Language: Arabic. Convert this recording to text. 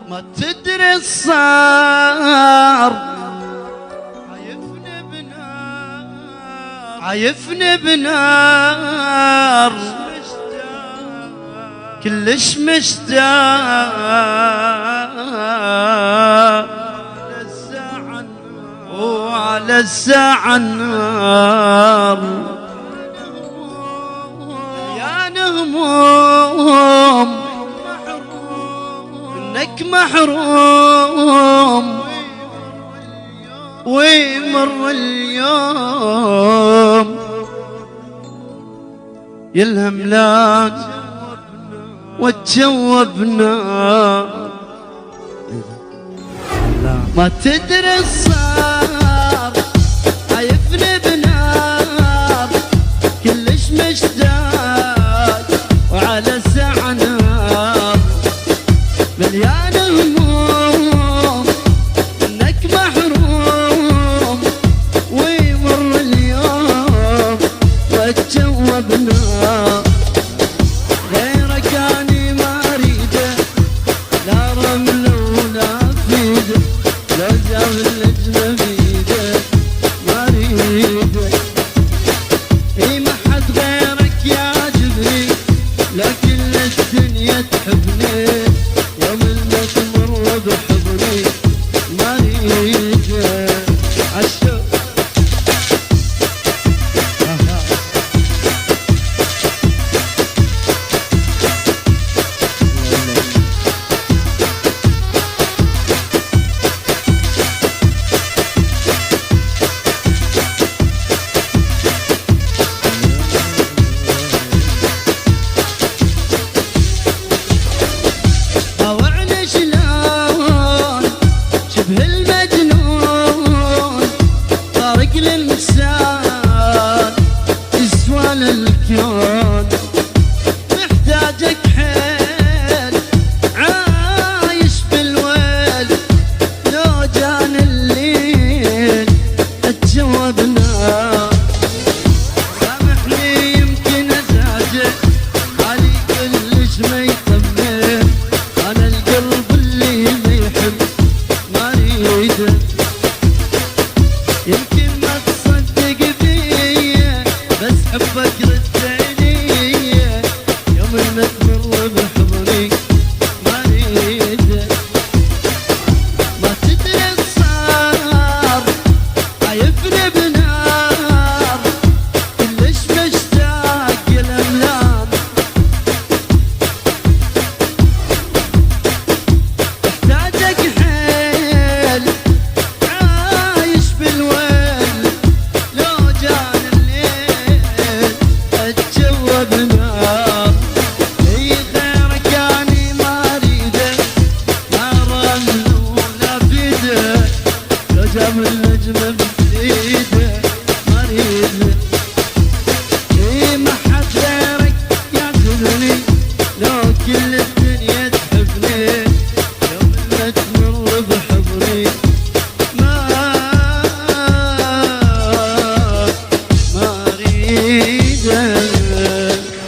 ما تدري الصار عايفني بنار كلش مشتاق وعلى الساعة النار يا نهموم انك محروم ويمر اليوم يلهم لان وتجوبنا ما تدري الصار عايفني بنار كلش مشتاق وعلى الساعة نار مليان هموم انك محروم ويمر اليوم وتجوبنا غيرك اني ما اريده لا رمل ولا فيده لا جاب الاجنبيده ما اريده اي ما حد غيرك يعجبني لكن الدنيا تحبني يوم ما تمر بحضني ما اريده عالشوق للمسان يسوى للكون محتاجك حيل عايش بالويل لو جان الليل اتجوبنا سامحني يمكن ازعجك علي كلش ما يطمن انا القلب اللي ما يحب ما اريده يمكن ما تصدق فيا بس حبك رد عينيا يوم ما تمر بحضني ما اريده ما تدري الصار عايفني بنار كلش مشتاق يا الاملام احتاجك حيل عايش بالويل لو جان الليل اتجوب نار اي غيرك اني ما اريده لا رمل ولا فيده لو جاب